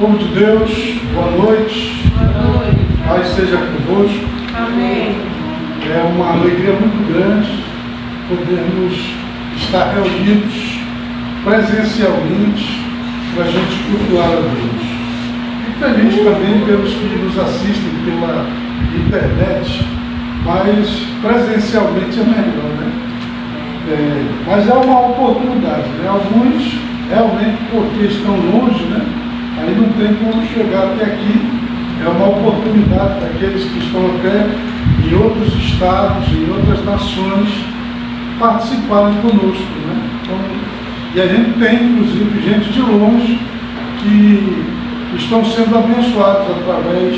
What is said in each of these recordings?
Povo de Deus, boa noite. Boa noite. Paz seja convosco. Amém. É uma alegria muito grande podermos estar reunidos presencialmente para a gente cultuar a Deus. Fico feliz também pelos que nos assistem pela internet, mas presencialmente é melhor, né? Mas é uma oportunidade, né? Alguns realmente porque estão longe, né? Aí não tem como chegar até aqui. É uma oportunidade para aqueles que estão até em outros estados, em outras nações, participarem conosco, né? Então, e a gente tem, inclusive, gente de longe que estão sendo abençoados através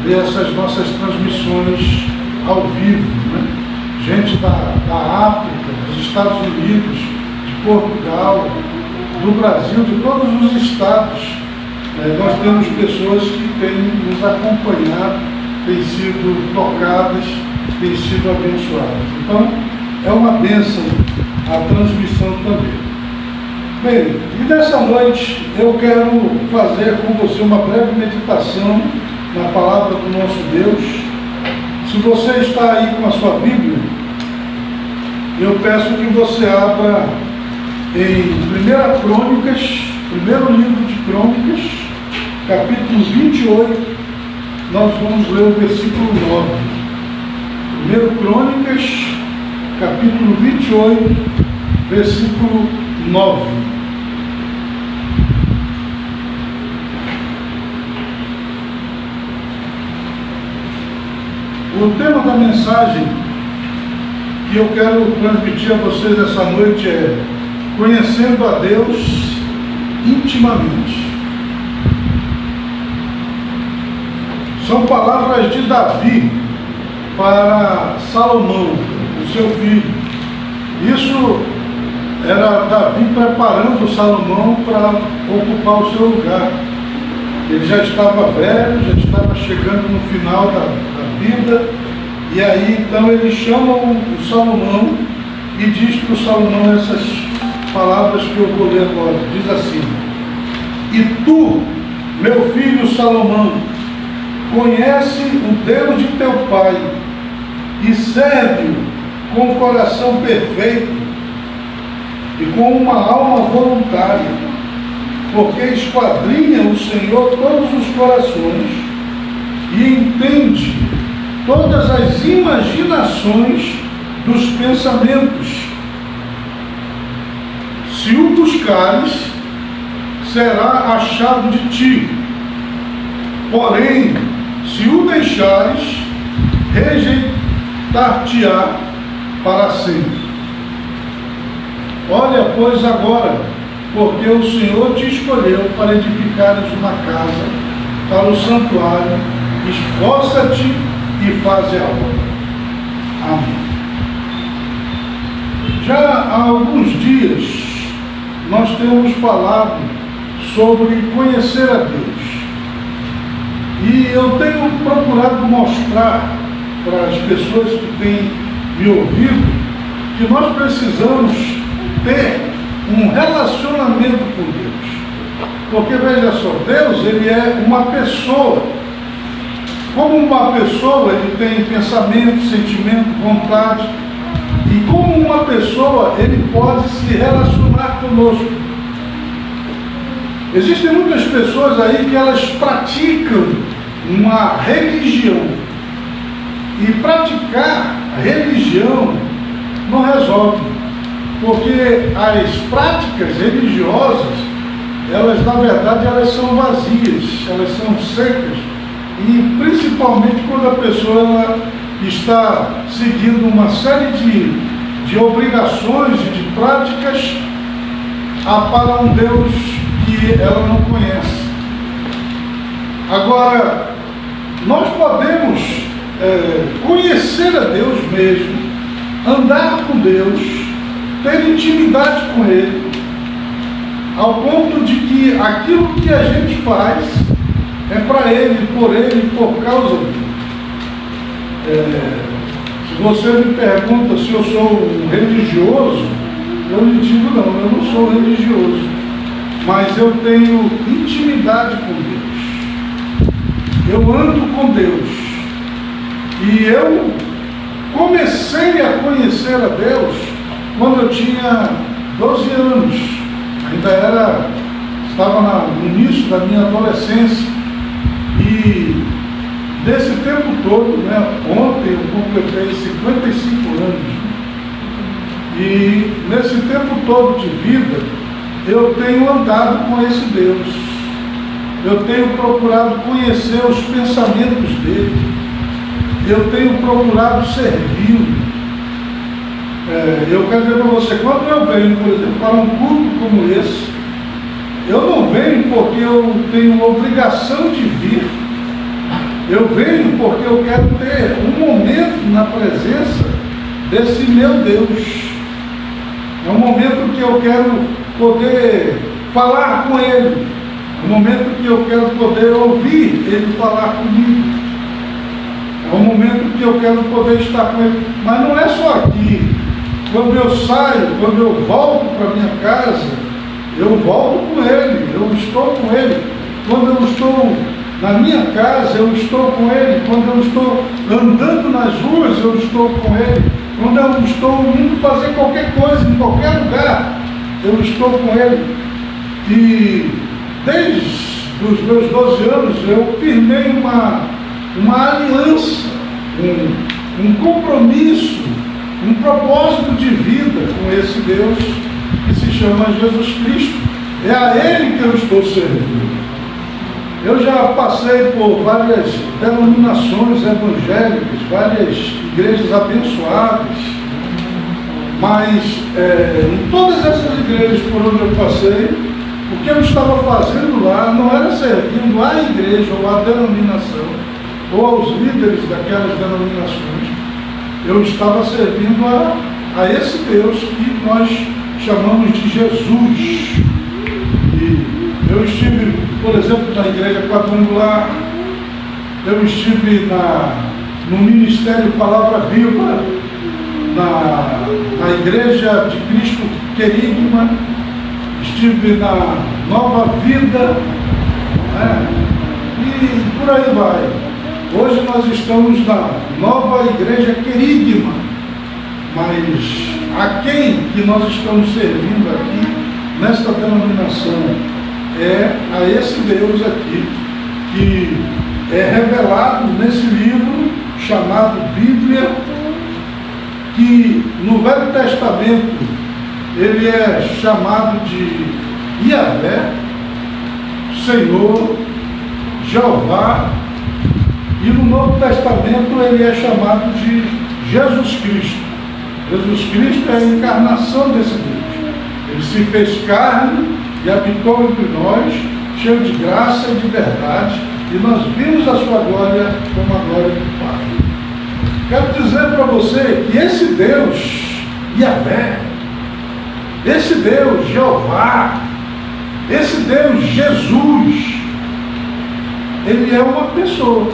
dessas nossas transmissões ao vivo, né? Gente da África, dos Estados Unidos, de Portugal, do Brasil, de todos os estados. Nós temos pessoas que têm nos acompanhado, têm sido tocadas, têm sido abençoadas. Então, é uma bênção a transmissão também. Bem, e nessa noite eu quero fazer com você uma breve meditação na palavra do nosso Deus. Se você está aí com a sua Bíblia, eu peço que você abra em 1 Crônicas, primeiro livro de Crônicas, capítulo 28, nós vamos ler o versículo 9. 1 Crônicas, capítulo 28, versículo 9. O tema da mensagem que eu quero transmitir a vocês essa noite é Conhecendo a Deus intimamente. São palavras de Davi para Salomão, o seu filho. Isso era Davi preparando Salomão para ocupar o seu lugar. Ele já estava velho, já estava chegando no final da vida, e aí então ele chama o Salomão e diz para o Salomão essas palavras que eu vou ler agora. Diz assim: E tu, meu filho Salomão, conhece o Deus de teu pai e serve-o com um coração perfeito e com uma alma voluntária, porque esquadrinha o Senhor todos os corações e entende todas as imaginações dos pensamentos. Se o buscares, será achado de ti. Porém, se o deixares, rejeitar-te-á para sempre. Olha, pois, agora, porque o Senhor te escolheu para edificares uma casa para o santuário, esforça-te e faze a obra. Amém. Já há alguns dias nós temos falado sobre conhecer a Deus. E eu tenho procurado mostrar para as pessoas que têm me ouvido que nós precisamos ter um relacionamento com Deus. Porque, veja só, Deus, ele é uma pessoa. Como uma pessoa, ele tem pensamento, sentimento, vontade. E como uma pessoa, ele pode se relacionar conosco. Existem muitas pessoas aí que elas praticam uma religião. E praticar a religião não resolve. Porque as práticas religiosas, elas na verdade elas são vazias, elas são secas. E principalmente quando a pessoa ela está seguindo uma série de obrigações e de práticas para um Deus que ela não conhece. Agora, nós podemos conhecer a Deus mesmo, andar com Deus, ter intimidade com Ele, ao ponto de que aquilo que a gente faz é para Ele, por causa dele. Se você me pergunta se eu sou um religioso, eu lhe digo não, eu não sou religioso. mas eu tenho intimidade com Deus. Eu ando com Deus. E eu comecei a conhecer a Deus quando eu tinha 12 anos. Estava no início da minha adolescência. E nesse tempo todo, ontem eu completei 55 anos. E nesse tempo todo de vida, eu tenho andado com esse Deus. Eu tenho procurado conhecer os pensamentos dele. Eu tenho procurado servi-lo. Eu quero dizer para você, quando eu venho, por exemplo, para um culto como esse, eu não venho porque eu tenho obrigação de vir. Eu venho porque eu quero ter um momento na presença desse meu Deus. É um momento que eu quero poder falar com Ele. É um momento que eu quero poder ouvir Ele falar comigo. É um momento que eu quero poder estar com Ele. Mas não é só aqui. Quando eu saio, quando eu volto para minha casa, eu volto com Ele, eu estou com Ele. Quando eu estou na minha casa, eu estou com Ele. Quando eu estou andando nas ruas, eu estou com Ele. Quando eu estou indo fazer qualquer coisa, em qualquer lugar, eu estou com Ele. E desde os meus 12 anos, eu firmei uma aliança, um compromisso, um propósito de vida com esse Deus que se chama Jesus Cristo. É a Ele que eu estou servindo. Eu já passei por várias denominações evangélicas, várias igrejas abençoadas, mas em todas essas igrejas por onde eu passei, o que eu estava fazendo lá não era servindo à igreja ou à denominação, ou aos líderes daquelas denominações. Eu estava servindo a esse Deus que nós chamamos de Jesus. E eu estive, por exemplo, na igreja quadrangular, eu estive no Ministério Palavra Viva, na Igreja de Cristo Querigma, estive na Nova Vida, e por aí vai. Hoje nós estamos na Nova Igreja Querigma, mas a quem que nós estamos servindo aqui, nesta denominação, é a esse Deus aqui, que é revelado nesse livro chamado Bíblia, que no Velho Testamento ele é chamado de Yahvé, Senhor, Jeová, e no Novo Testamento ele é chamado de Jesus Cristo. Jesus Cristo é a encarnação desse Deus. Ele se fez carne e habitou entre nós, cheio de graça e de verdade, e nós vimos a sua glória como a glória do Pai. Quero dizer para você que esse Deus, Yahvé, esse Deus, Jeová, esse Deus, Jesus, ele é uma pessoa.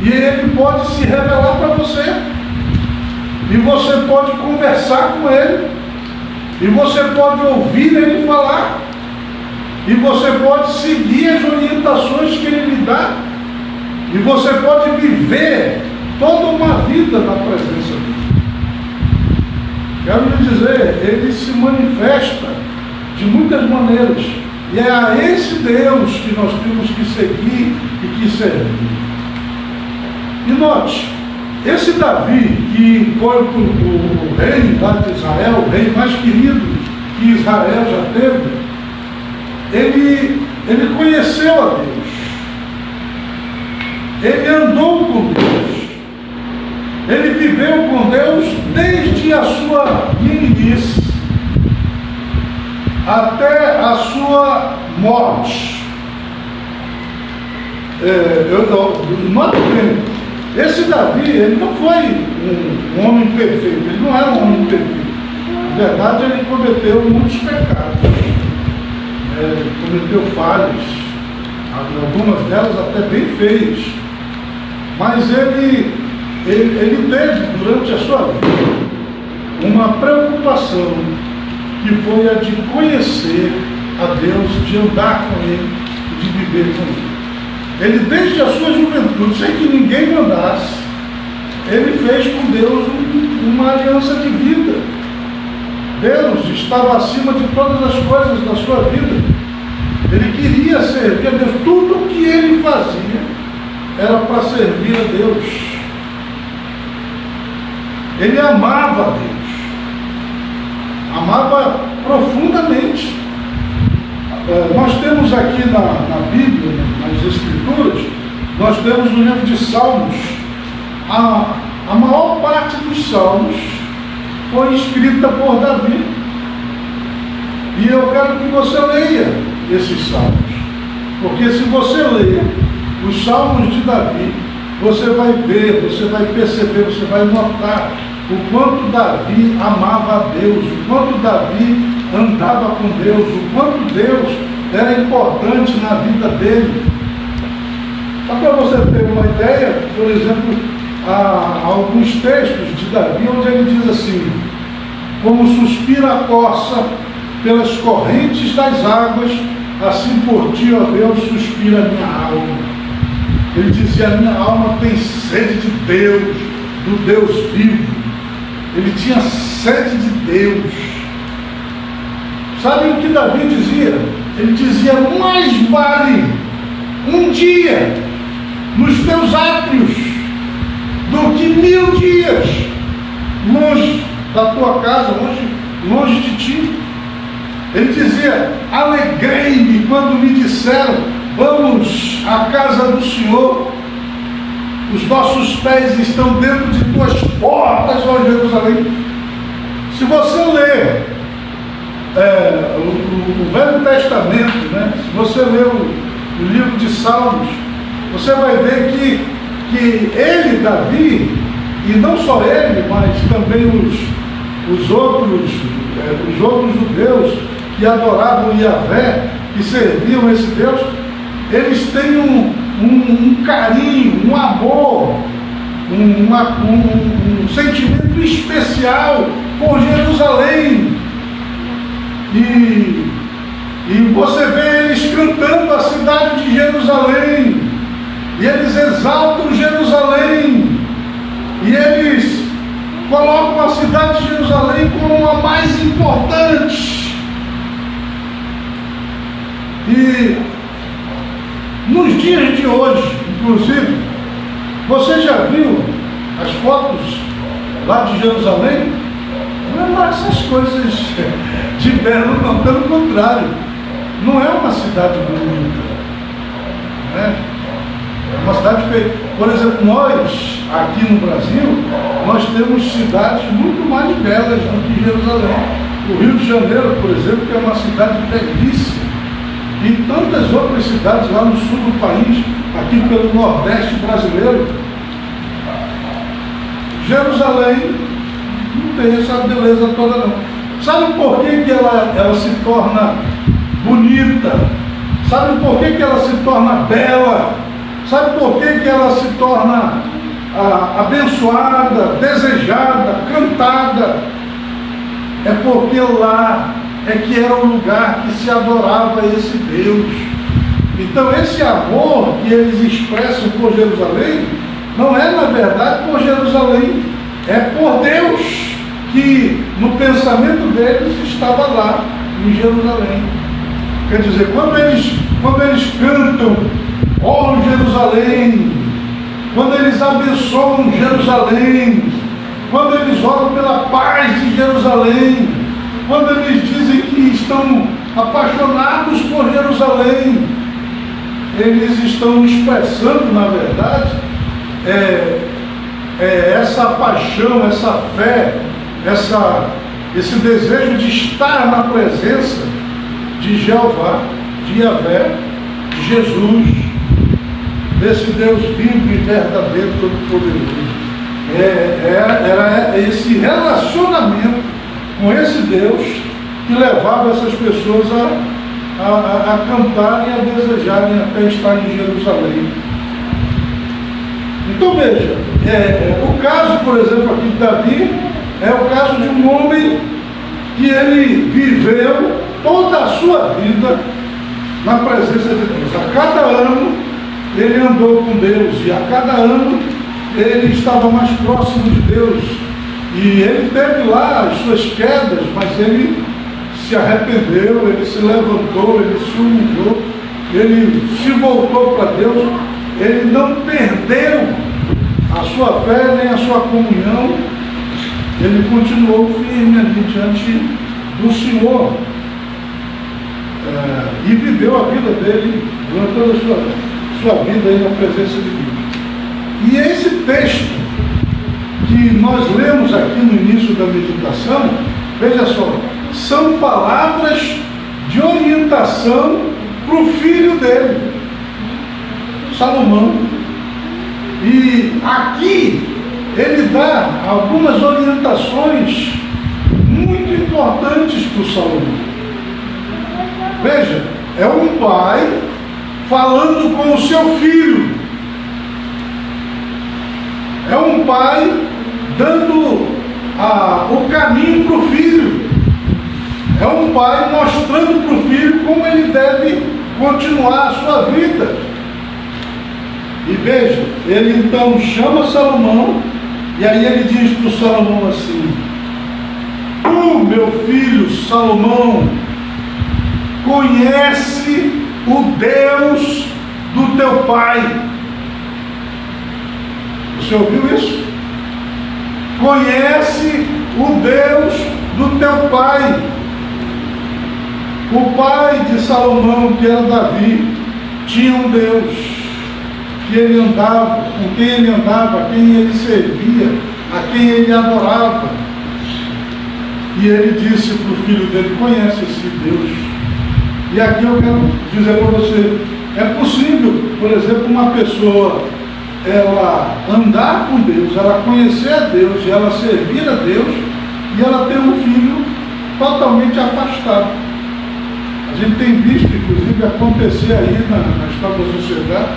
E ele pode se revelar para você. E você pode conversar com ele. E você pode ouvir ele falar. E você pode seguir as orientações que ele lhe dá. E você pode viver toda uma vida na presença dele. Quero lhe dizer, ele se manifesta de muitas maneiras. E é a esse Deus que nós temos que seguir e que servir. E note, esse Davi, que foi o rei lá de Israel, o rei mais querido que Israel já teve, ele conheceu a Deus. Ele andou com Deus. Ele viveu com Deus desde a sua meninice até a sua morte. Note bem, esse Davi, ele não foi um homem perfeito, ele não era um homem perfeito. Na verdade, ele cometeu muitos pecados. Ele cometeu falhas, algumas delas até bem feias. Mas ele teve, durante a sua vida, uma preocupação, que foi a de conhecer a Deus, de andar com Ele, de viver com Ele. Ele, desde a sua juventude, sem que ninguém mandasse, ele fez com Deus uma aliança de vida. Deus estava acima de todas as coisas da sua vida. Ele queria servir a Deus. Tudo o que ele fazia era para servir a Deus. Ele amava a Deus. Amava profundamente. Nós temos aqui na Bíblia, nas Escrituras, nós temos no livro de Salmos, a maior parte dos Salmos foi escrita por Davi. E eu quero que você leia esses Salmos, porque se você ler os Salmos de Davi, você vai ver, você vai perceber, você vai notar o quanto Davi amava a Deus, o quanto Davi andava com Deus, o quanto Deus era importante na vida dele. Só para você ter uma ideia, por exemplo, há alguns textos de Davi onde ele diz assim: como suspira a corça pelas correntes das águas, assim por ti, ó Deus, suspira a minha alma. Ele dizia: a minha alma tem sede de Deus, do Deus vivo. Ele tinha sede de Deus. Sabe o que Davi dizia? Ele dizia: mais vale um dia nos teus átrios do que 1000 dias longe da tua casa, longe de ti. Ele dizia: alegrei-me quando me disseram, vamos à casa do Senhor. Os nossos pés estão dentro de tuas portas, ó Jerusalém. Se você ler o Velho Testamento, né? Se você ler o livro de Salmos, você vai ver que ele, Davi, e não só ele, mas também os outros judeus que adoravam Yahvé, que serviam esse Deus, eles têm um carinho, um amor, um sentimento especial por Jerusalém. E você vê eles cantando a cidade de Jerusalém, e eles exaltam Jerusalém, e eles colocam a cidade de Jerusalém como a mais importante. E nos dias de hoje, inclusive, você já viu as fotos lá de Jerusalém? Não é lá essas coisas de belo, não, pelo contrário. Não é uma cidade bonita, né? É uma cidade feia. Por exemplo, nós, aqui no Brasil, nós temos cidades muito mais belas do que Jerusalém. O Rio de Janeiro, por exemplo, que é uma cidade belíssima. E tantas outras cidades lá no sul do país, aqui pelo Nordeste brasileiro. Jerusalém não tem essa beleza toda não. Sabe por que ela se torna bonita? Sabe por que ela se torna bela? Sabe por que ela se torna abençoada, desejada, cantada? É porque lá é que era o lugar que se adorava esse Deus. Então esse amor que eles expressam por Jerusalém, não é na verdade por Jerusalém, é por Deus, que no pensamento deles estava lá, em Jerusalém. Quer dizer, quando eles cantam, ó Jerusalém, quando eles abençoam Jerusalém, quando eles oram pela paz de Jerusalém, quando eles dizem que estão apaixonados por Jerusalém, eles estão expressando, na verdade, essa paixão, essa fé, esse desejo de estar na presença de Jeová, de Yahvé, de Jesus, desse Deus vivo e verdadeiro, todo-poderoso. Era esse relacionamento com esse Deus que levava essas pessoas a cantarem e a desejarem até estar em Jerusalém. Então veja, o caso, por exemplo, aqui de Davi, é o caso de um homem que ele viveu toda a sua vida na presença de Deus. A cada ano ele andou com Deus e a cada ano ele estava mais próximo de Deus. E ele teve lá as suas quedas, mas ele se arrependeu, ele se levantou, ele se humilhou, ele se voltou para Deus, ele não perdeu a sua fé nem a sua comunhão, ele continuou firme ali diante do Senhor. E viveu a vida dele durante toda a sua vida aí na presença de Deus. E esse texto que nós lemos aqui no início da meditação, veja só, são palavras de orientação para o filho dele, Salomão. E aqui ele dá algumas orientações muito importantes para o Salomão. Veja, é um pai falando com o seu filho. É um pai dando o caminho para o filho. É um pai mostrando para o filho como ele deve continuar a sua vida. E veja, ele então chama Salomão, e aí ele diz para o Salomão assim: tu, meu filho Salomão, conhece o Deus do teu pai. Você ouviu isso? Conhece o Deus do teu pai. O pai de Salomão, que era Davi, tinha um Deus que ele andava, com quem ele andava, a quem ele servia, a quem ele adorava. E ele disse para o filho dele: conhece esse Deus. E aqui eu quero dizer para você, é possível, por exemplo, uma pessoa ela andar com Deus, ela conhecer a Deus e ela servir a Deus, e ela ter um filho totalmente afastado. A gente tem visto, inclusive, acontecer aí na história da sociedade,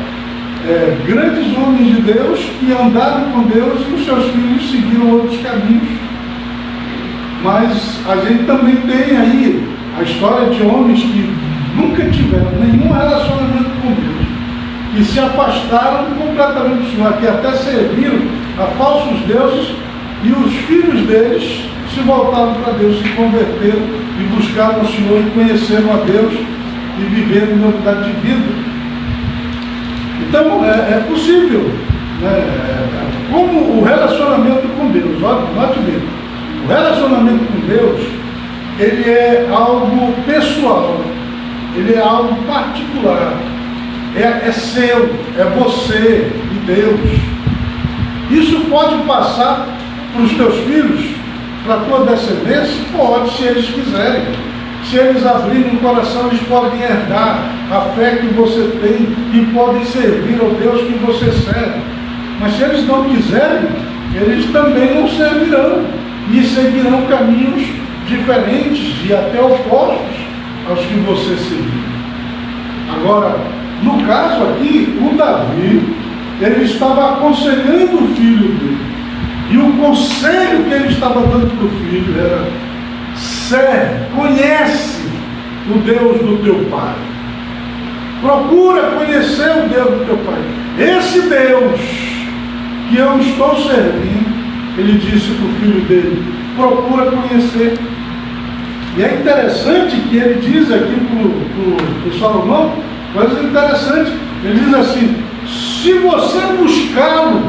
grandes homens de Deus que andaram com Deus e os seus filhos seguiram outros caminhos. Mas a gente também tem aí a história de homens que nunca tiveram nenhum relacionamento com Deus, que se afastaram completamente do Senhor, que até serviram a falsos deuses, e os filhos deles se voltaram para Deus, se converteram e buscaram o Senhor e conheceram a Deus e viveram em novidade de vida. Então é possível, né? Como o relacionamento com Deus, note bem, o relacionamento com Deus, ele é algo pessoal, ele é algo particular. É seu, é você e Deus. Isso pode passar para os teus filhos, para a tua descendência? Pode, se eles quiserem. Se eles abrirem o coração, eles podem herdar a fé que você tem e podem servir ao Deus que você serve. Mas se eles não quiserem, eles também não servirão e seguirão caminhos diferentes e até opostos aos que você seguiu. Agora, no caso aqui, o Davi, ele estava aconselhando o filho dele. E o conselho que ele estava dando para o filho era: serve, conhece o Deus do teu pai. Procura conhecer o Deus do teu pai. Esse Deus que eu estou servindo, ele disse para o filho dele, procura conhecer. E é interessante que ele diz aqui para o Salomão, coisa interessante, ele diz assim: se você buscá-lo,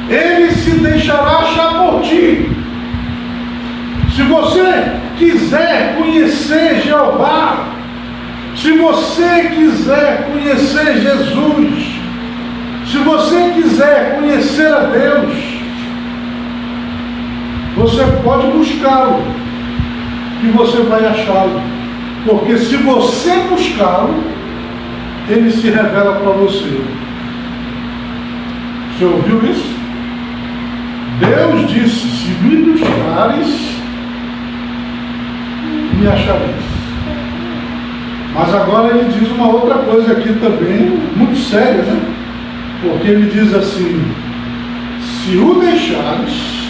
ele se deixará achar por ti. Se você quiser conhecer Jeová, se você quiser conhecer Jesus, se você quiser conhecer a Deus, você pode buscá-lo e você vai achá-lo. Porque se você buscá-lo, ele se revela para você. Você ouviu isso? Deus disse: se me buscares, me achareis. Mas agora ele diz uma outra coisa aqui também, muito séria, né? Porque ele diz assim: se o deixares,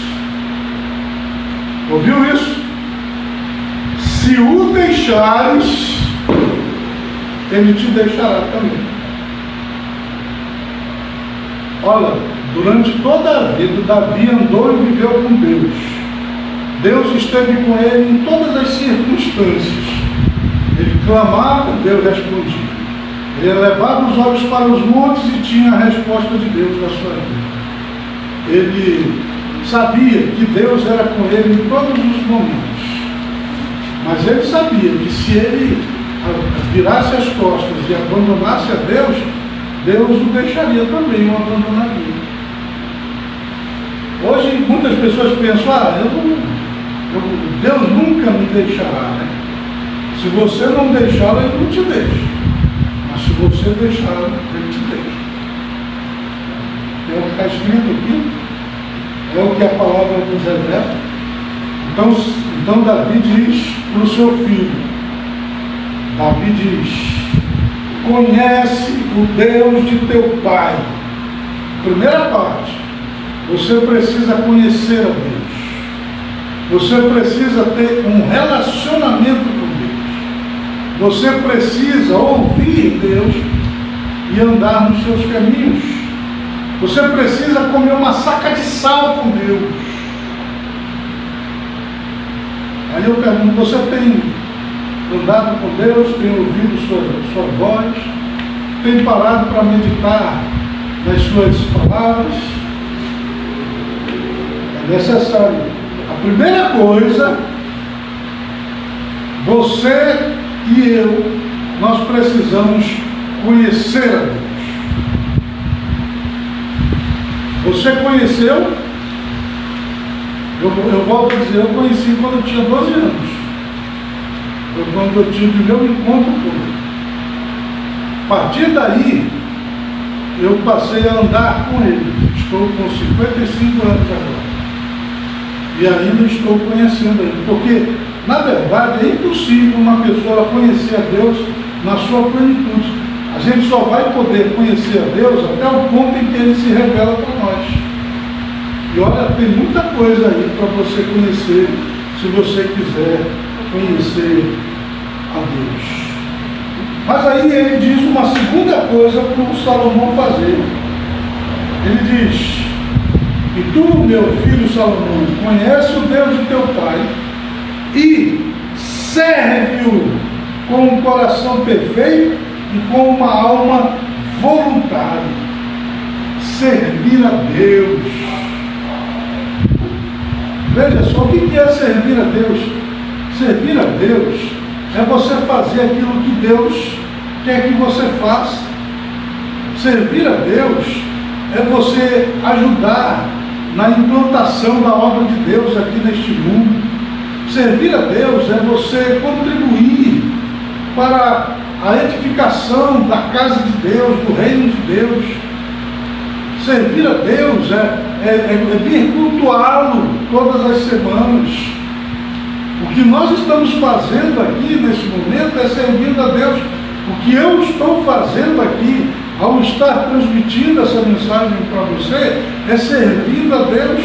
ouviu isso? Se se o deixares, ele te deixará também. Olha, durante toda a vida, Davi andou e viveu com Deus. Deus esteve com ele em todas as circunstâncias. Ele clamava, Deus respondia. Ele levava os olhos para os montes e tinha a resposta de Deus na sua vida. Ele sabia que Deus era com ele em todos os momentos. Mas ele sabia que se ele virasse as costas e abandonasse a Deus, Deus o deixaria também, o abandonaria. Hoje muitas pessoas pensam, Deus nunca me deixará, né? Se você não deixá-lo, ele não te deixa. Mas se você deixá-lo, ele te deixa. É o que está escrito aqui, é o que a palavra nos revela. Então Davi diz para o seu filho, Davi diz: conhece o Deus de teu pai. Primeira parte, você precisa conhecer a Deus. Você precisa ter um relacionamento com Deus. Você precisa ouvir Deus e andar nos seus caminhos. Você precisa comer uma saca de sal com Deus. Aí eu pergunto, você tem andado com Deus, tem ouvido sua voz, tem parado para meditar nas suas palavras? É necessário. A primeira coisa, você e eu, nós precisamos conhecer a Deus. Você conheceu? Eu volto a dizer, eu conheci quando eu tinha 12 anos. Quando eu tive meu encontro com ele. A partir daí, eu passei a andar com ele. Estou com 55 anos agora. E ainda estou conhecendo ele. Porque, na verdade, é impossível uma pessoa conhecer a Deus na sua plenitude. A gente só vai poder conhecer a Deus até o ponto em que ele se revela para nós. E olha, tem muita coisa aí para você conhecer, se você quiser conhecer a Deus. Mas aí ele diz uma segunda coisa para o Salomão fazer. Ele diz: e tu, meu filho Salomão, conhece o Deus de teu pai e serve-o com um coração perfeito e com uma alma voluntária. Servir a Deus. Veja só, o que é servir a Deus? Servir a Deus é você fazer aquilo que Deus quer que você faça. Servir a Deus é você ajudar na implantação da obra de Deus aqui neste mundo. Servir a Deus é você contribuir para a edificação da casa de Deus, do reino de Deus. Servir a Deus é vir cultuá-lo todas as semanas. O que nós estamos fazendo aqui nesse momento é servindo a Deus. O que eu estou fazendo aqui, ao estar transmitindo essa mensagem para você, é servindo a Deus.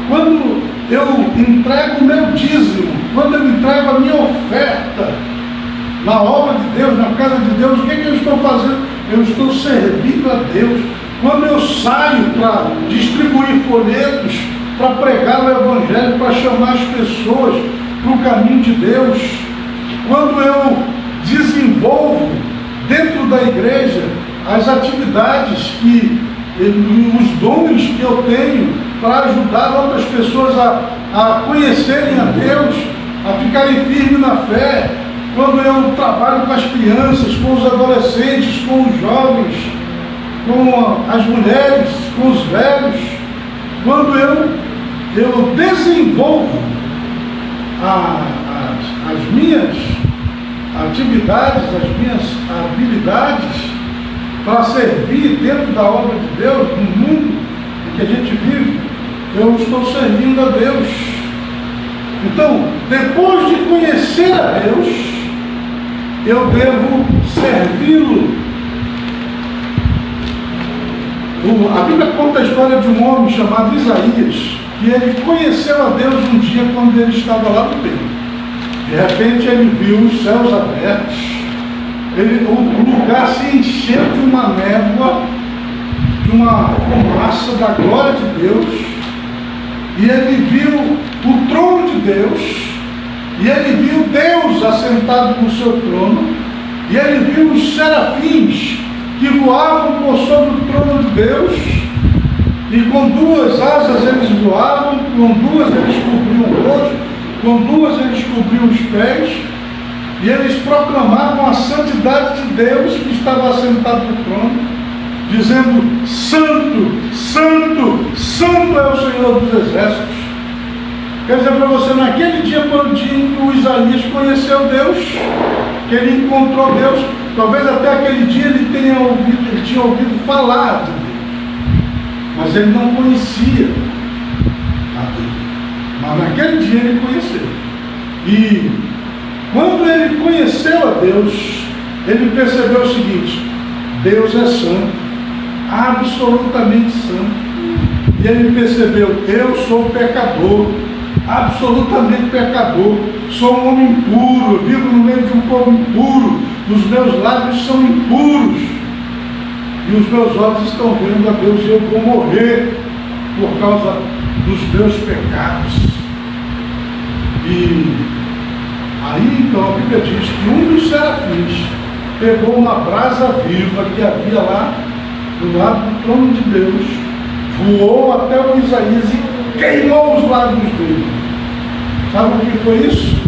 Quando eu entrego o meu dízimo, quando eu entrego a minha oferta na obra de Deus, na casa de Deus, o que eu estou fazendo? Eu estou servindo a Deus. Quando eu saio para distribuir folhetos, para pregar o Evangelho, para chamar as pessoas para o caminho de Deus, quando eu desenvolvo dentro da igreja as atividades os dons que eu tenho para ajudar outras pessoas a conhecerem a Deus, a ficarem firmes na fé, quando eu trabalho com as crianças, com os adolescentes, com os jovens, com as mulheres, com os velhos, quando eu desenvolvo as minhas atividades, as minhas habilidades para servir dentro da obra de Deus, no mundo em que a gente vive, eu estou servindo a Deus. Então, depois de conhecer a Deus, eu devo servi-lo. A Bíblia conta a história de um homem chamado Isaías, que ele conheceu a Deus um dia quando ele estava lá no templo. De repente ele viu os céus abertos, o lugar se encheu de uma névoa, de uma fumaça da glória de Deus, e ele viu o trono de Deus, e ele viu Deus assentado no seu trono, e ele viu os serafins que voavam por sobre o trono de Deus, e com duas asas eles voavam, com duas eles cobriam o rosto, com duas eles cobriam os pés, e eles proclamavam a santidade de Deus que estava assentado no trono, dizendo: Santo, Santo, Santo é o Senhor dos Exércitos. Quer dizer para você, naquele dia foi o dia em que o Isaías conheceu Deus, que ele encontrou Deus. Talvez até aquele dia ele tinha ouvido falar de Deus, mas ele não conhecia a Deus. Mas naquele dia ele conheceu. E quando ele conheceu a Deus, ele percebeu o seguinte: Deus é santo, absolutamente santo. E ele percebeu: eu sou pecador, absolutamente pecador, sou um homem impuro, vivo no meio de um povo impuro, os meus lábios são impuros, e os meus olhos estão vendo a Deus, e eu vou morrer por causa dos meus pecados. E aí então a Bíblia diz que um dos serafins pegou uma brasa viva que havia lá do lado do trono de Deus, voou até o Isaías e queimou os lábios dele. Sabe o que foi isso?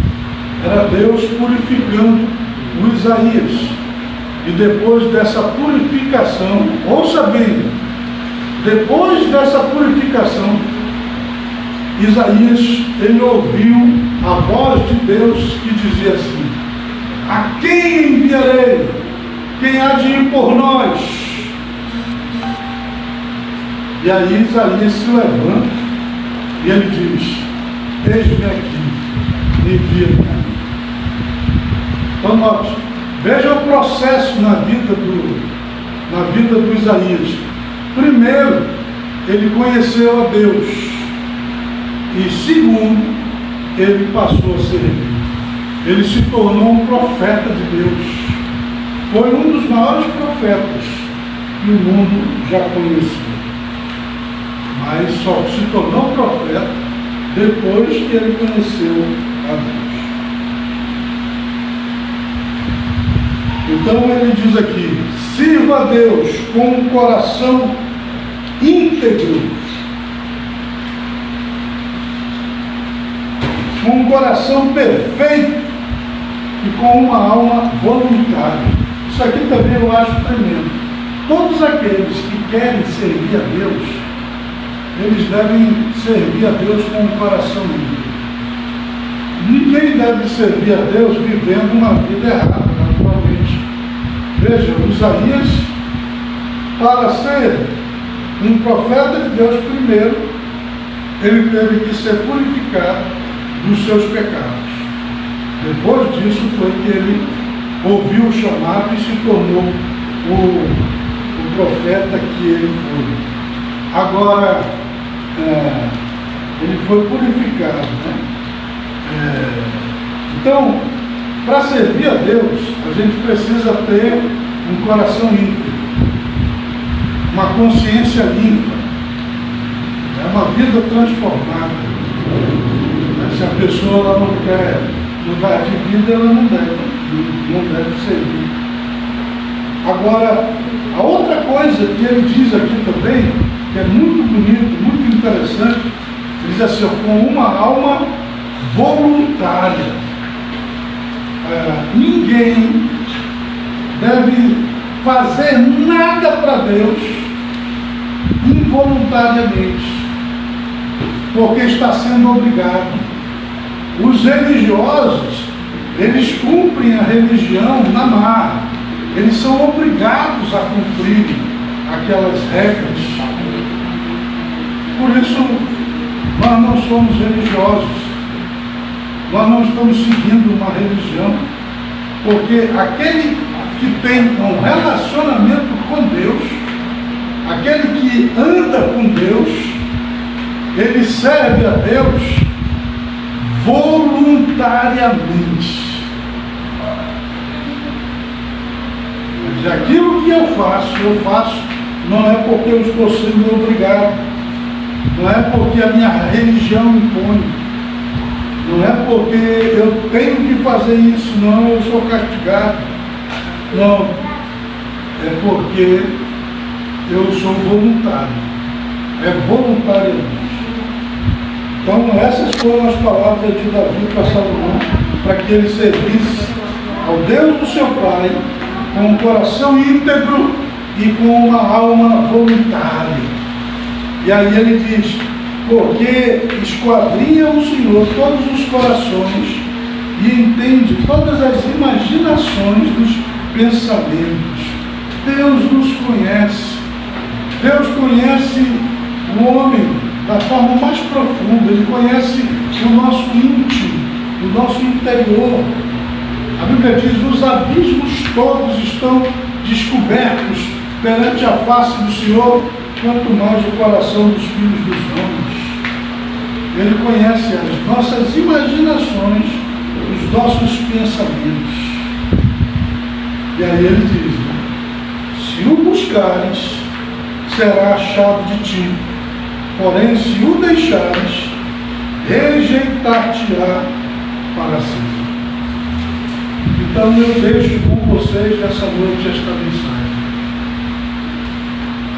Era Deus purificando o Isaías. E depois dessa purificação, ouça bem, depois dessa purificação, Isaías, ele ouviu a voz de Deus que dizia assim: a quem enviarei? Quem há de ir por nós? E aí Isaías se levanta e ele diz: eis-me aqui, envia-me a mim. Então note, veja o processo na vida do Isaías. Primeiro, ele conheceu a Deus. E segundo, ele passou a servir. Ele se tornou um profeta de Deus. Foi um dos maiores profetas que o mundo já conheceu. Mas só se tornou profeta depois que ele conheceu a Deus. Então ele diz aqui: sirva a Deus com um coração íntegro, com um coração perfeito e com uma alma voluntária. Isso aqui também eu acho tremendo. Todos aqueles que querem servir a Deus, eles devem servir a Deus com um coração íntegro. Ninguém deve servir a Deus vivendo uma vida errada, naturalmente. Veja, Isaías, para ser um profeta de Deus primeiro, ele teve que ser purificado dos seus pecados. Depois disso foi que ele ouviu o chamado e se tornou o profeta que ele foi. Agora, ele foi purificado, né? Então, para servir a Deus, a gente precisa ter um coração íntegro, uma consciência limpa, uma vida transformada. Se a pessoa ela não quer mudar de vida, ela não deve servir. Agora, a outra coisa que ele diz aqui também, que é muito bonito, muito interessante, ele diz assim: com uma alma voluntária. Ninguém deve fazer nada para Deus involuntariamente, porque está sendo obrigado. Os religiosos, eles cumprem a religião na marra, eles são obrigados a cumprir aquelas regras. Por isso, nós não somos religiosos, nós não estamos seguindo uma religião, porque aquele que tem um relacionamento com Deus, aquele que anda com Deus, ele serve a Deus voluntariamente. Mas aquilo que eu faço não é porque eu estou sendo obrigado, não é porque a minha religião impõe, não é porque eu tenho que fazer isso, não, eu sou castigado, não, é porque eu sou voluntário, é voluntariamente. Então essas foram as palavras de Davi para Salomão, para que ele servisse ao Deus do seu pai com um coração íntegro e com uma alma voluntária. E aí ele diz: porque esquadrinha o Senhor todos os corações e entende todas as imaginações dos pensamentos. Deus nos conhece. Deus conhece o homem da forma mais profunda. Ele conhece o nosso íntimo, o nosso interior. A Bíblia diz: os abismos todos estão descobertos perante a face do Senhor, quanto mais o coração dos filhos dos homens. Ele conhece as nossas imaginações, os nossos pensamentos. E aí ele diz: se o buscares, será achado de ti, porém se o deixares, rejeitar-te-á para sempre. Então eu deixo com vocês nessa noite esta mensagem.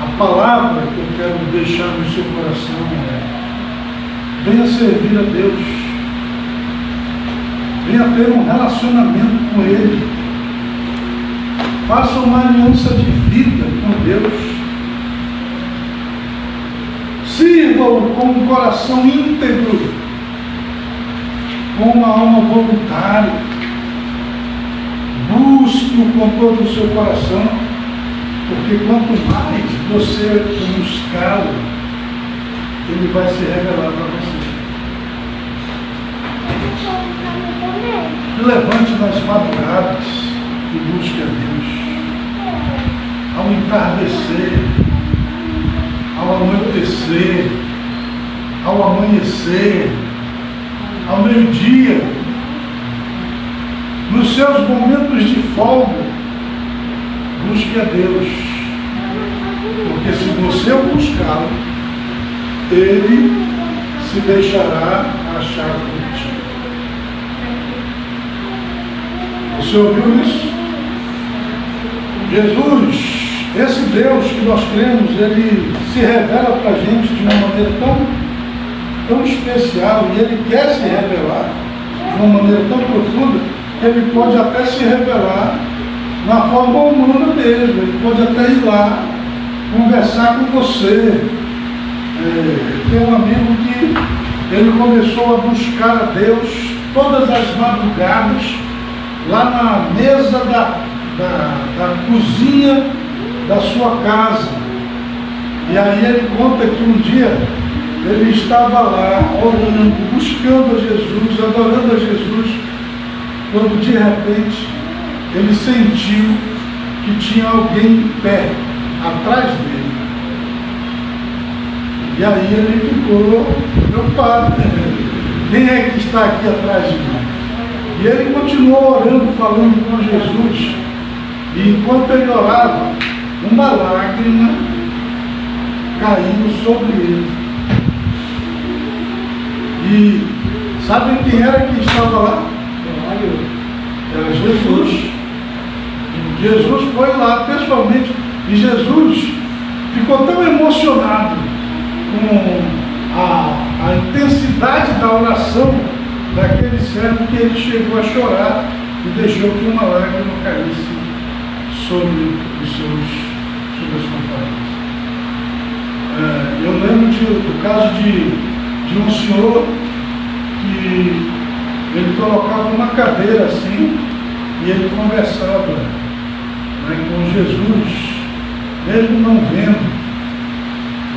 A palavra que eu quero deixar no seu coração é: venha servir a Deus, venha ter um relacionamento com Ele, faça uma aliança de vida com Deus, sirva-o com um coração íntegro, com uma alma voluntária, busque-o com todo o seu coração, porque quanto mais você buscá-lo, ele vai se revelar para você. Levante nas madrugadas e busque a Deus. Ao entardecer, ao anoitecer, ao amanhecer, ao meio-dia, nos seus momentos de folga, busque a Deus. Porque se você o buscar, Ele se deixará achar por ti. Você ouviu isso? Jesus, esse Deus que nós cremos, Ele se revela para a gente de uma maneira tão especial, e Ele quer se revelar de uma maneira tão profunda, que Ele pode até se revelar na forma humana mesmo. Ele pode até ir lá conversar com você. Tem um amigo que ele começou a buscar a Deus todas as madrugadas lá na mesa da cozinha da sua casa. E aí ele conta que um dia ele estava lá orando, buscando a Jesus, adorando a Jesus, quando de repente ele sentiu que tinha alguém em pé atrás dele. E aí ele ficou preocupado. Quem é que está aqui atrás de mim? E ele continuou orando, falando com Jesus. E enquanto ele orava, uma lágrima caiu sobre ele. E sabem quem era que estava lá? Era Jesus. Jesus foi lá pessoalmente. E Jesus ficou tão emocionado com a intensidade da oração daquele servo que ele chegou a chorar e deixou que uma lágrima caísse sobre as suas companhias. Eu lembro do caso de um senhor que ele colocava uma cadeira assim e ele conversava, né, com Jesus, mesmo não vendo.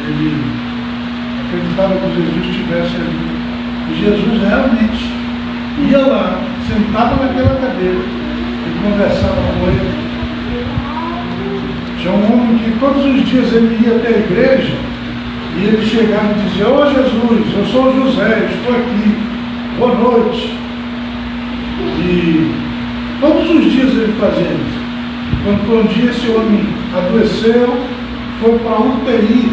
Ele acreditava que Jesus estivesse ali. E Jesus realmente ia lá, sentava naquela cadeira e conversava com ele. Tinha um homem que todos os dias ele ia até a igreja e ele chegava e dizia: ô Jesus, eu sou o José, estou aqui. boa noite. E todos os dias ele fazia isso. Quando foi um dia, esse homem adoeceu, foi para a UTI,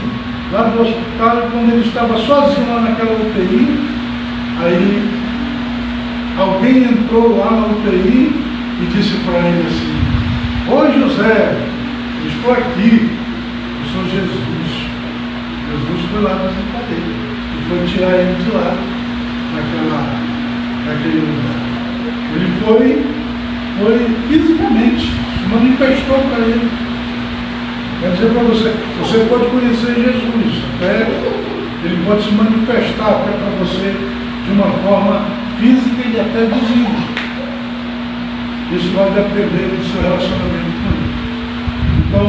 lá do hospital, e quando ele estava sozinho lá naquela UTI, aí alguém entrou lá na UTI e disse para ele assim: oi José, eu estou aqui, eu sou Jesus. Jesus foi lá visitar ele e foi tirar ele de lá, naquele lugar. Ele foi fisicamente, se manifestou para ele. Quer dizer para você, você pode conhecer Jesus, até ele pode se manifestar até para você de uma forma física e até visível. Isso vai depender do seu relacionamento com ele. Então,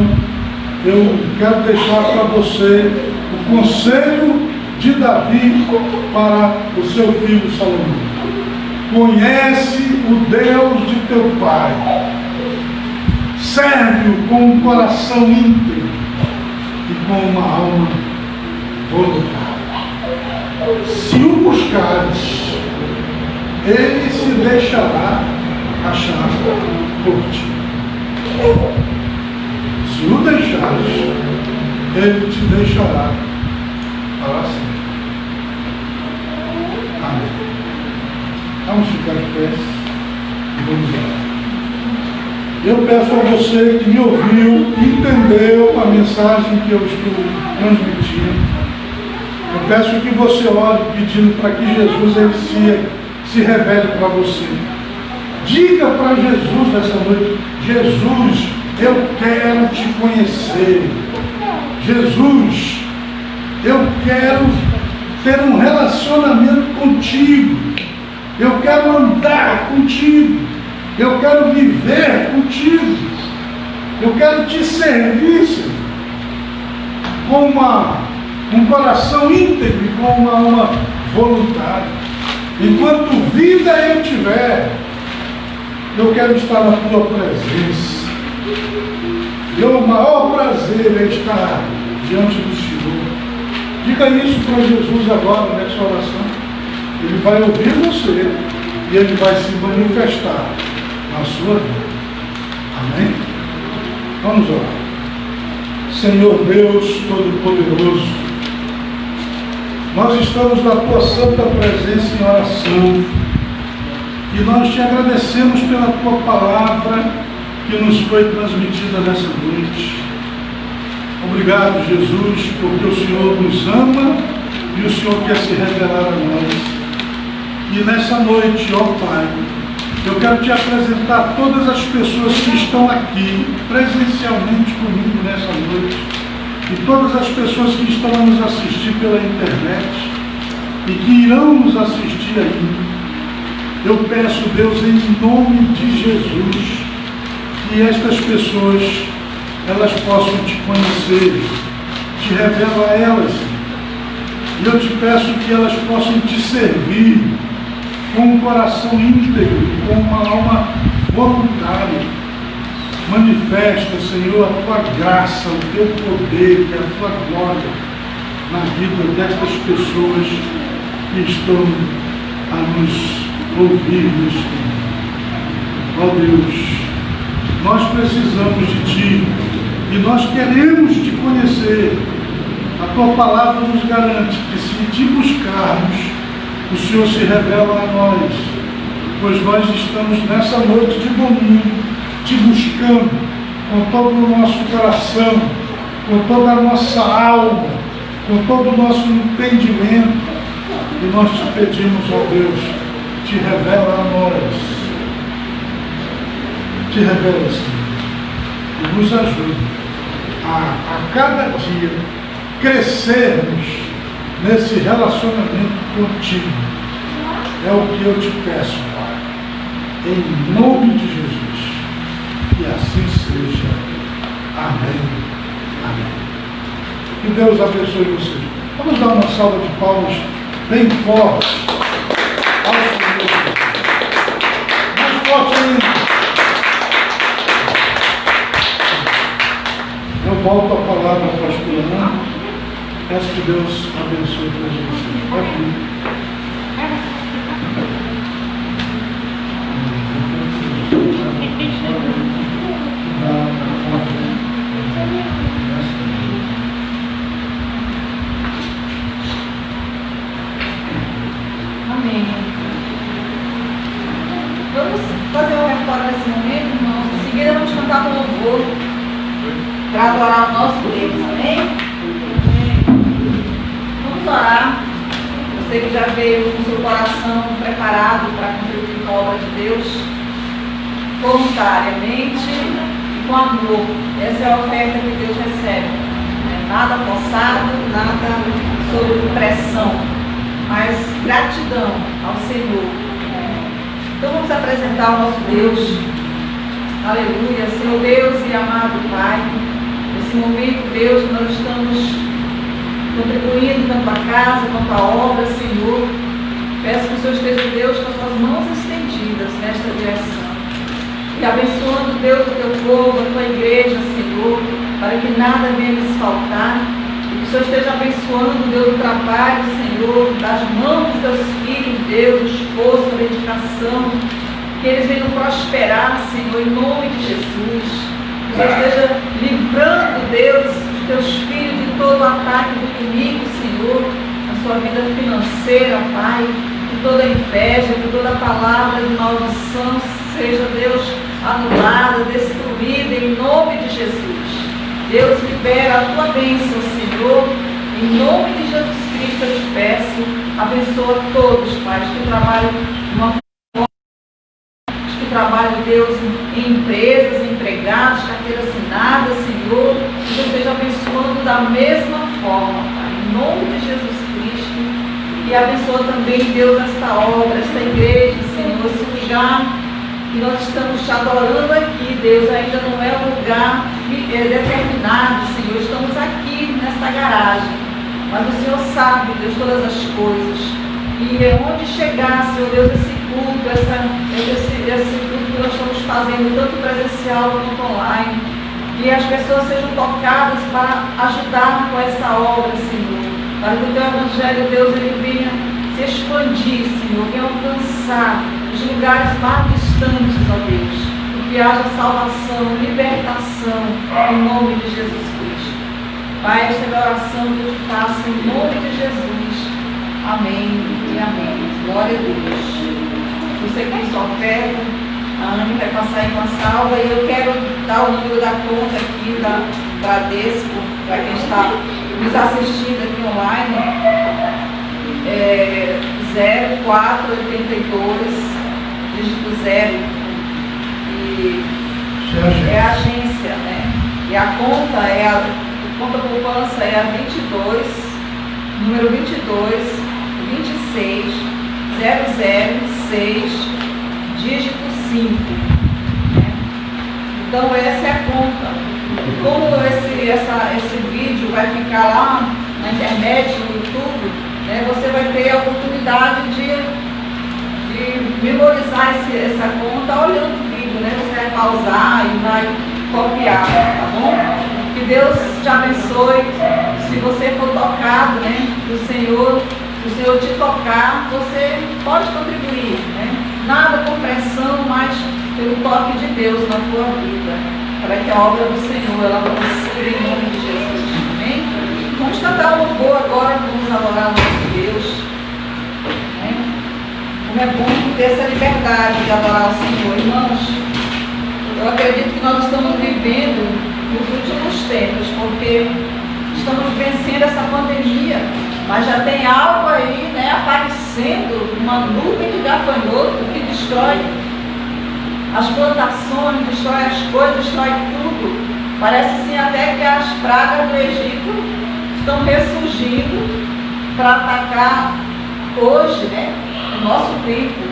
eu quero deixar para você o conselho de Davi para o seu filho Salomão. Conhece o Deus de teu pai, serve-o com um coração íntegro e com uma alma voluntária. Se o buscares, ele se deixará achar por ti. Se o deixares, ele te deixará para sempre. Amém. Vamos ficar de pé e vamos orar. Eu peço a você que me ouviu, entendeu a mensagem que eu estou transmitindo. Eu peço que você ore pedindo para que Jesus ele se revele para você. Diga para Jesus nessa noite: Jesus, eu quero te conhecer. Jesus, eu quero ter um relacionamento contigo. Eu quero andar contigo. Eu quero viver contigo. Eu quero te servir, Senhor, com um coração íntegro e com uma alma voluntária. Enquanto vida eu tiver, eu quero estar na tua presença. E o maior prazer é estar diante do Senhor. Diga isso para Jesus agora nessa oração. Ele vai ouvir você e ele vai se manifestar na sua vida. Amém? Vamos orar. Senhor Deus Todo-Poderoso, nós estamos na tua santa presença em oração e nós te agradecemos pela tua palavra que nos foi transmitida nessa noite. Obrigado, Jesus, porque o Senhor nos ama e o Senhor quer se revelar a nós. E nessa noite, ó Pai, eu quero te apresentar todas as pessoas que estão aqui presencialmente comigo nessa noite e todas as pessoas que estão a nos assistir pela internet e que irão nos assistir ainda. Eu peço, Deus, em nome de Jesus, que estas pessoas elas possam te conhecer, te revela a elas. E eu te peço que elas possam te servir com um coração íntegro, com uma alma voluntária. Manifesta, Senhor, a tua graça, o teu poder e a tua glória na vida destas pessoas que estão a nos ouvir neste tempo. Ó Deus, nós precisamos de Ti e nós queremos Te conhecer. A Tua palavra nos garante que se Te buscarmos, o Senhor se revela a nós, pois nós estamos nessa noite de domingo Te buscando com todo o nosso coração, com toda a nossa alma, com todo o nosso entendimento, e nós Te pedimos, ó Deus, Te revela a nós, Te revela, Senhor, e nos ajude a cada dia crescermos nesse relacionamento contigo. É o que eu te peço, Pai, em nome de Jesus, que assim seja. Amém. Amém. Que Deus abençoe você. Vamos dar uma salva de palmas bem forte ao Senhor. Mais forte ainda. Eu volto a palavra ao pastor Ana. Peço que Deus abençoe todos vocês. Pode ir. vamos fazer um repertório nesse momento, irmãos. Em seguida vamos cantar um louvor para adorar o nosso Deus, amém? Vamos orar. Você que já veio com o seu coração preparado para contribuir com a obra de Deus, voluntariamente e com amor. Essa é a oferta que Deus recebe. Nada forçado, nada sob pressão, mas gratidão ao Senhor. Então vamos apresentar o nosso Deus. Aleluia, Senhor Deus e amado Pai. Nesse momento, Deus, que nós estamos contribuindo tanto a casa quanto a obra, Senhor. Peço que o Senhor esteja, Deus, com as suas mãos estendidas nesta direção. E abençoando, Deus, o teu povo, a tua igreja, Senhor, para que nada venha lhes faltar. E que o Senhor esteja abençoando, Deus, o trabalho, Senhor, das mãos dos teus filhos, Deus, o esforço, a dedicação. Que eles venham prosperar, Senhor, em nome de Jesus. Que o Senhor esteja livrando, Deus, os teus filhos de todo o ataque do inimigo, Senhor, na sua vida financeira, Pai, de toda inveja, de toda palavra de maldição, seja, Deus, anulada, destruída, em nome de Jesus. Deus, libera a tua bênção, Senhor, em nome de Jesus Cristo eu te peço, abençoa todos, Pai, que trabalham de uma trabalho, Deus, em empresas, empregados, carteira assinada, Senhor, que Deus esteja abençoando da mesma forma, Pai, em nome de Jesus Cristo, e abençoa também, Deus, esta obra, esta igreja, Senhor, esse lugar que nós estamos te adorando aqui, Deus, ainda não é um lugar determinado, Senhor, estamos aqui nesta garagem, mas o Senhor sabe, Deus, todas as coisas, e onde chegar, Senhor Deus, esse culto, esse culto que nós estamos fazendo, tanto presencial quanto online, que as pessoas sejam tocadas para ajudar com essa obra, Senhor, para que o teu evangelho, Deus, ele venha se expandir, Senhor, venha alcançar os lugares mais distantes, ó Deus, e que haja salvação, libertação, em nome de Jesus Cristo. Pai, esta é a minha oração que eu te faço em nome de Jesus. Amém e amém. Glória a Deus. Você que sua oferta, a Anne vai passar aí uma salva e eu quero dar o número da conta aqui da Bradesco, para quem está nos assistindo aqui online, 0482, dígito 0, e é a agência, né? E a conta conta poupança é a 22, número 22, 26, 006, dígito 5. Né? Então essa é a conta. Como esse vídeo vai ficar lá na internet, no YouTube, né, você vai ter a oportunidade de memorizar essa conta olhando o vídeo, né? Você vai pausar e vai copiar, tá bom? Que Deus te abençoe. Se você for tocado, né, do Senhor, se o Senhor te tocar, você pode contribuir, né? Nada com pressão, mas pelo toque de Deus na tua vida, para que a obra do Senhor ela prossiga em nome de Jesus. Amém? Vamos cantar o louvor agora, vamos adorar o nosso Deus. Né? Como é bom ter essa liberdade de adorar o Senhor, irmãos. Eu acredito que nós estamos vivendo nos últimos tempos, porque estamos vencendo essa pandemia, mas já tem algo aí, né, aparecendo, uma nuvem de gafanhoto que destrói as plantações, destrói as coisas, destrói tudo. Parece sim até que as pragas do Egito estão ressurgindo para atacar hoje, né, o nosso tempo,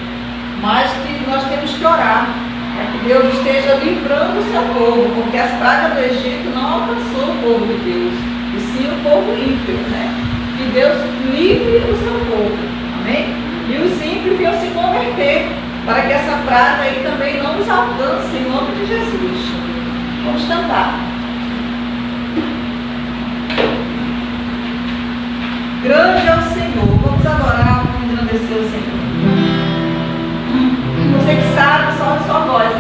mas que nós temos que orar. Que Deus esteja livrando o seu povo, porque as pragas do Egito não alcançou o povo de Deus, e sim o povo ímpio, né? Que Deus livre o seu povo, amém? E os ímpios venham se converter, para que essa praga aí também não nos alcance, em nome de Jesus. Vamos cantar. Grande é o Senhor, vamos adorar, vamos engrandecer o Senhor. Você que sabe, só a sua voz aí.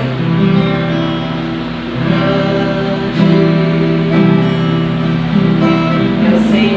Eu sei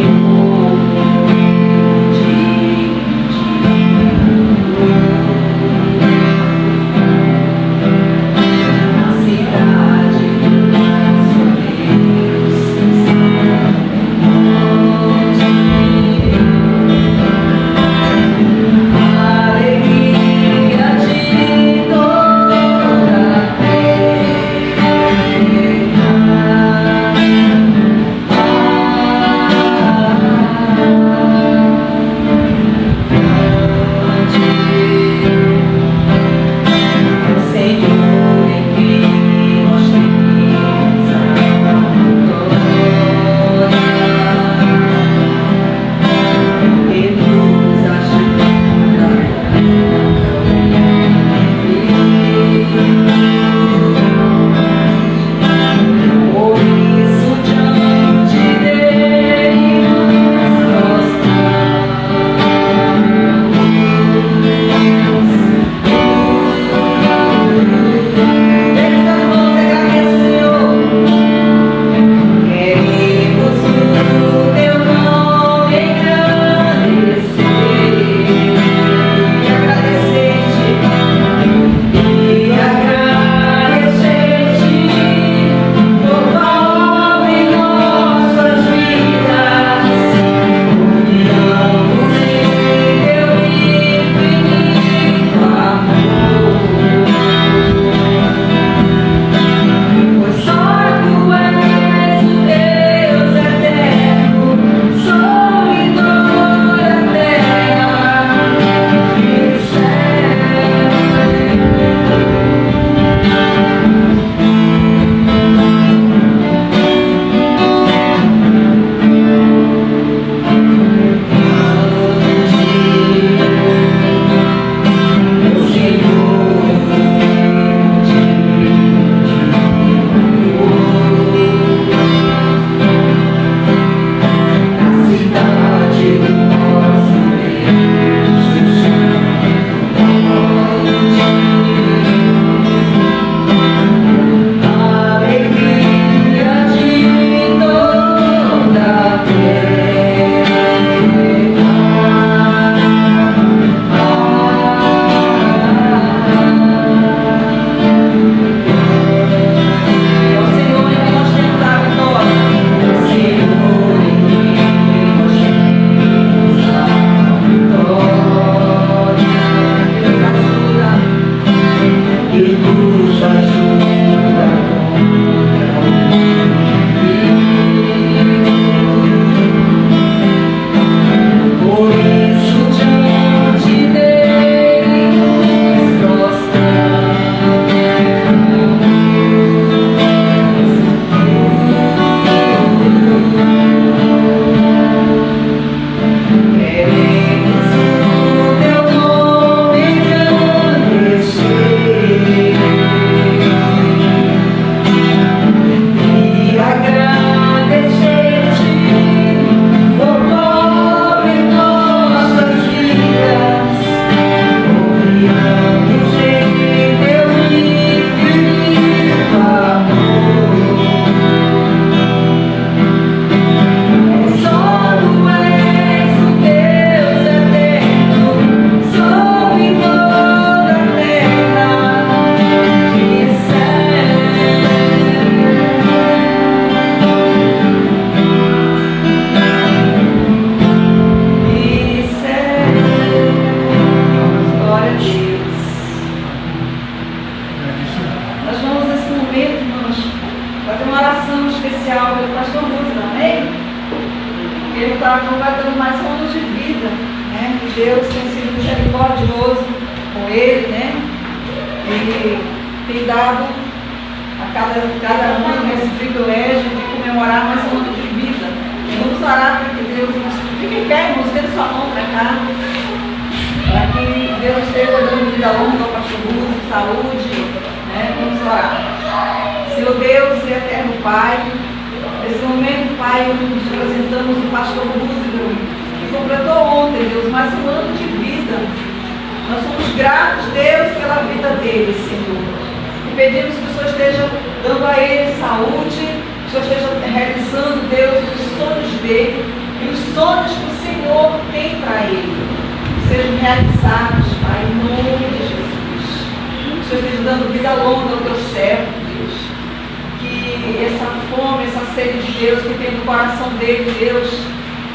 especial pelo pastor Lúcio, amém? Ele está dando mais anos de vida, né? E Deus tem sido misericordioso com ele, né? Ele tem dado a cada ano esse privilégio de comemorar mais um ano de vida. E vamos orar para que Deus nos... Fique em pé, irmãos, dê sua mão para cá, para que Deus esteja dando vida longa ao pastor Lúcio, saúde, né? Vamos orar. Senhor Deus e eterno Pai, nesse momento, Pai, nos apresentamos o pastor Lúcio, que completou ontem, Deus, mais um ano de vida. Nós somos gratos, Deus, pela vida dele, Senhor. E pedimos que o Senhor esteja dando a ele saúde, que o Senhor esteja realizando, Deus, os sonhos dele e os sonhos que o Senhor tem para ele. Que sejam realizados, Pai, em nome de Jesus. Que o Senhor esteja dando vida longa ao teu servo, Deus. Que essa fome, essa sede de Deus que tem no coração dele, Deus,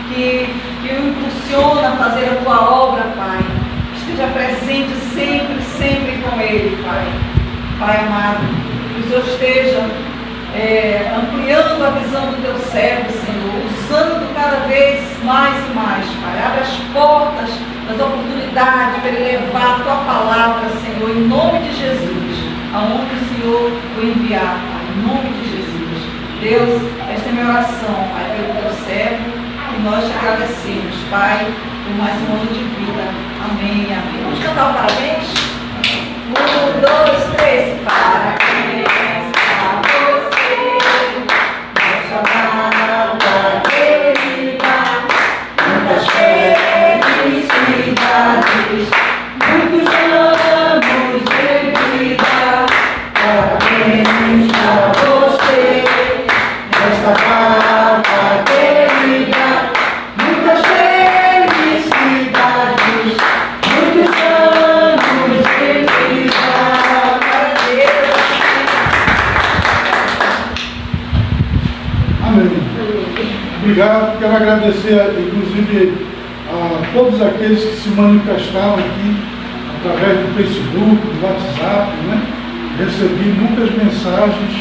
que o impulsiona a fazer a tua obra, Pai, esteja presente sempre, sempre com ele, Pai. Pai amado, que o Senhor esteja ampliando a visão do teu servo, Senhor, usando cada vez mais e mais, Pai. Abre as portas das oportunidades para ele levar a tua palavra, Senhor, em nome de Jesus, aonde o Senhor o enviar, Pai, em nome de Jesus. Deus, esta é a minha oração, Pai, pelo teu servo, e nós te agradecemos, Pai, por mais um ano de vida. Amém, amém. Vamos cantar o parabéns? 1, 2, 3, parabéns a você, nossa amada querida, muitas felicidades, muitos anos de vida, parabéns a você, nossa amada querida, muitas felicidades, muitos anos de vida. Amém. Obrigado. Quero agradecer, inclusive, a todos aqueles que se manifestaram aqui através do Facebook, do WhatsApp, né? Recebi muitas mensagens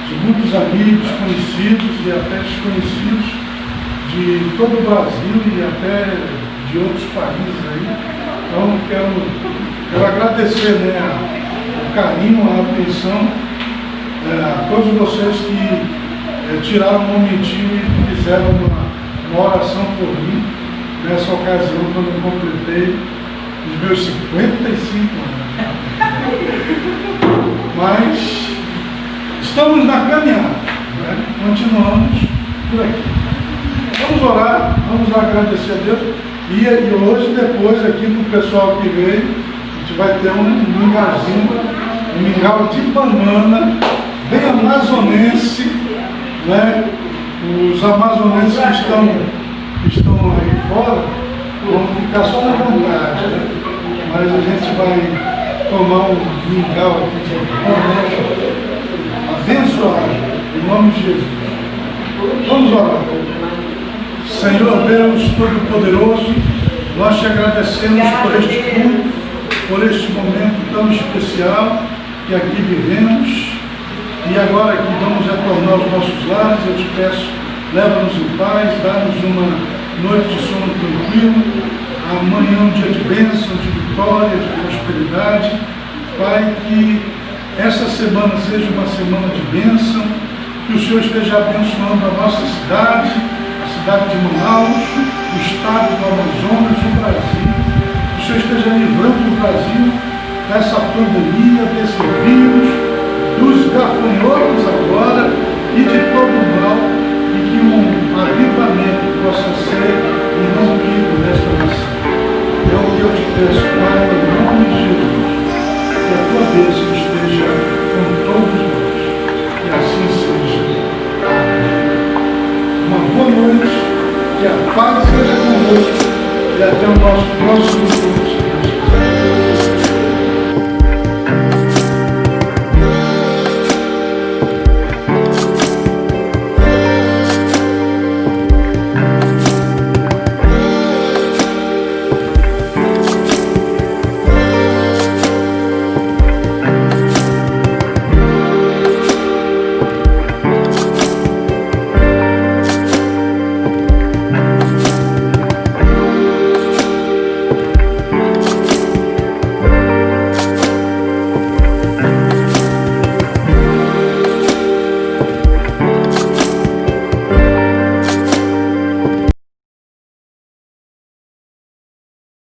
de muitos amigos, conhecidos e até desconhecidos de todo o Brasil e até de outros países aí. Então, quero agradecer, né, o carinho, a atenção, a todos vocês que tiraram um momentinho e fizeram uma oração por mim nessa ocasião quando eu completei os meus 55 anos. Mas estamos na caminhada, né? Continuamos por aqui. Vamos orar, vamos agradecer a Deus. E hoje, depois, aqui para o pessoal que veio, a gente vai ter um mingauzinho, um mingau de banana, bem amazonense, né? Os amazonenses que estão aí fora vão ficar só na vontade, né? Mas a gente vai tomar um mingau aqui de banana abençoado, em nome de Jesus. Vamos orar. Senhor Deus Todo-Poderoso, nós te agradecemos por este culto, por este momento tão especial que aqui vivemos. E agora que vamos retornar aos nossos lares, eu te peço, leva-nos em paz, dá-nos uma noite de sono tranquilo, amanhã um dia de bênção, de vitória, de prosperidade. Pai, que essa semana seja uma semana de bênção, que o Senhor esteja abençoando a nossa cidade, a cidade de Manaus, o estado do Amazonas, o Brasil. Que o Senhor esteja livrando o Brasil dessa pandemia, desse vírus, dos gafanhotos agora e de todo o mal, e que um avivamento possa ser irrompido nesta nação. É o que eu te peço, Pai, em nome de Jesus, que a tua bênção esteja com todos nós, que assim seja. Amém. Uma boa noite, que a paz seja convosco e até o nosso próximo culto.